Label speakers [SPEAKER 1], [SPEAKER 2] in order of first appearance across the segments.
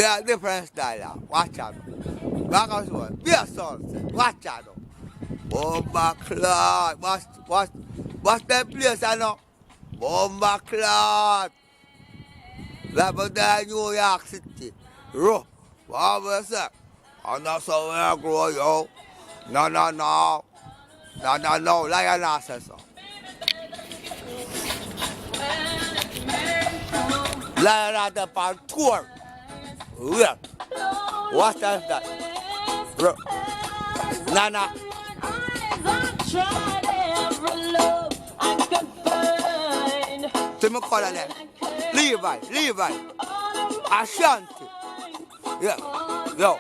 [SPEAKER 1] We are different style. Watch out. Back us one. Be a sunset. Watch out. Bomba Clot. What's that place I know? Bomba Clot. That was there in New York City. Rough. What was that? I'm not so where I grow, yo. No. Lion says so. Lion at the on tour. Yeah. What is that? Nana. To me call her name. Levi. Ashanti. Yeah. Yo.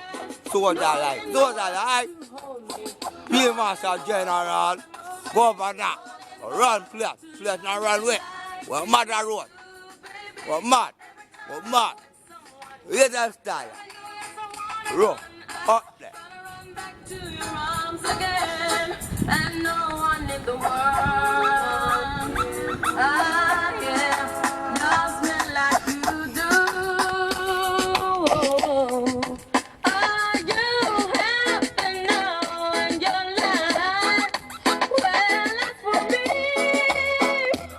[SPEAKER 1] Those are like. Play Master General. Governor. Run place not run way. We're mad at road. We're mad. Here's that style. Rough. Up there. And no one in the world, loves me like you do. Are you happy now in your life? Well, as for me,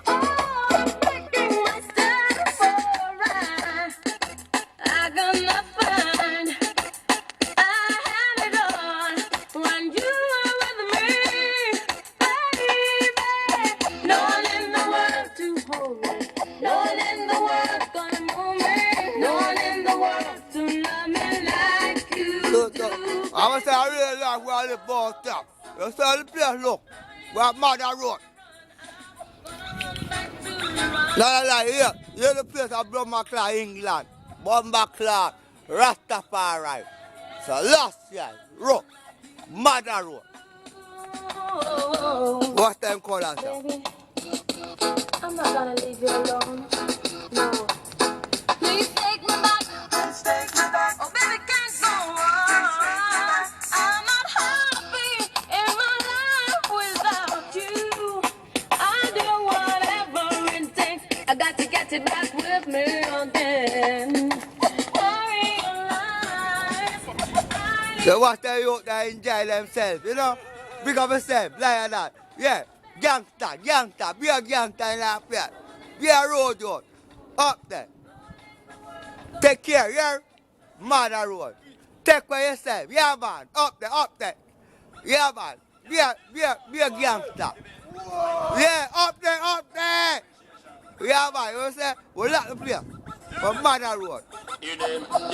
[SPEAKER 1] I'm making myself alright. I got nothing. I had it all when you were with me, baby. No one in the world to hold me. No one in the world gonna move me. No one in the world to love me like you do. I must say I really like where the ball stop. You saw the place, look. Where Mother Road. Here. Here's the place of Bromaclaw, England. Bombaclaw, Rastafari. So last year, Road. Mother Road. What's them call that?
[SPEAKER 2] Baby, I'm not gonna leave you alone. No. Please take me back. Oh, baby, can't go on. I'm not happy in my life without you. I do whatever it takes. I got to get it back with me again.
[SPEAKER 1] So what they out there enjoy themselves, you know? Big up yourself, like that. Yeah. Gangster, be a gangster in that place. Be a road. Up there. Take care, yeah? Mother Road. Take care of yourself, yeah man. Up there. Yeah man. Be a gangster. Yeah, up there. Yeah man, you say, we lock the place. From Mother Road.
[SPEAKER 3] Give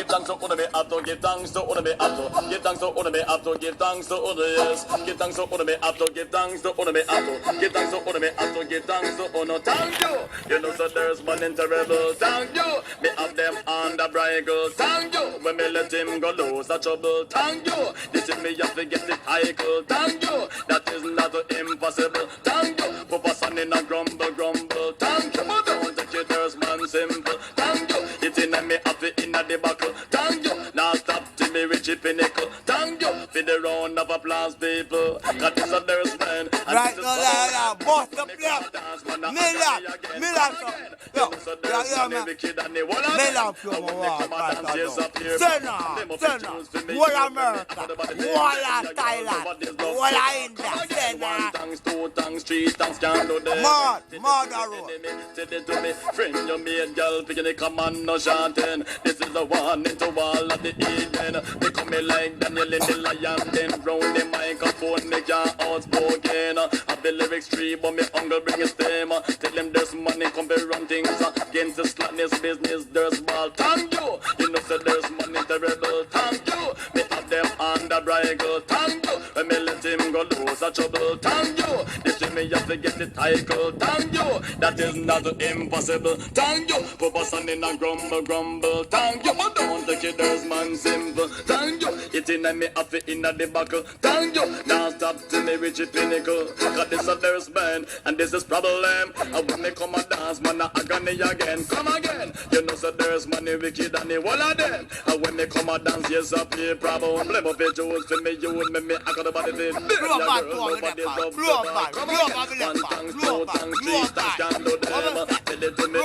[SPEAKER 3] thanks to Uname Abdo, give thanks to Uname Abdo, give thanks to Uname Abdo, give thanks to Yes. Give thanks to Uname Abdo, give thanks to Uname Abdo, give thanks to Uname Abdo, give thanks to Uno. Thank you. You know so there's one in terrible. Thank you. Me have them on the bridle. Thank you. When me let him go lose the trouble. Thank you. This is me have to get the title. Thank you. That is not impossible. Thank you. Papa son in a grumble. Thank you. But don't take it there's man simple. Thank you. It's in a me have it in a debacle. Thank you. Now stop to me Richie Pinnacle. Thank you. For the round of applause, people. Cause this a there's man.
[SPEAKER 1] Right now, bust the plate. Milan. Yo, man. Milan from Senna. Wall America. Wall Thailand. Wall India. Senna.
[SPEAKER 3] Thanks, 3 thanks, can't do that.
[SPEAKER 1] Mother Road.
[SPEAKER 3] Friend, you made girl, picking the command, no chanting. This is the one into all of the evening. They come me like Daniel in the lion, then round the microphone, make your outspoken. Have the lyrics tree, but me uncle bring a stem. Tell them there's money, come be run things against the slackness business, there's ball. Thank you. You know, so there's money terrible. Thank you. Me have them on the bridle. Thank you. When me let him go lose a trouble. Thank you. This is me have to get the title. Thank you. That is not impossible. Thank you. Papa son in a grumble. Thank you. But don't take it, there's man simple. Thank you. It in a me have it in a debacle. Thank you. Now stop to me Richie Pinnacle. Cause this a there's man and this is problem. And when me come a dance, man I agony again. Come again. You know so there's money wicked and the wall of them. And when me come a dance, yes I play problem. Blame of it Jews for me, you and me I got about it.
[SPEAKER 1] Blow back.
[SPEAKER 3] thanks, two thanks, three thanks, can do them. Tell it to me,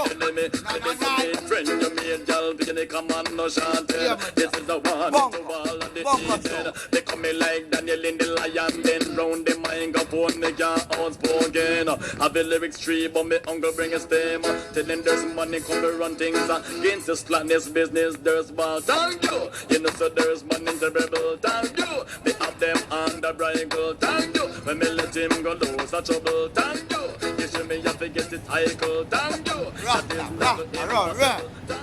[SPEAKER 3] friend, you made y'all begin come on, no chanting. This is the one to all of the evening. They come in like Daniel in the lion, then round the microphone, they can't outspoken. Have the lyrics tree, but me hunger bring a stem. Telling there's money, come to run things against the slackness business, there's ball. Thank you. You know, so there's money terrible. Thank you. They have them on the bridle. Thank you. When me let him go lose a trouble. Thank you. You show me you have to get it cycle. Thank you. That is never impossible.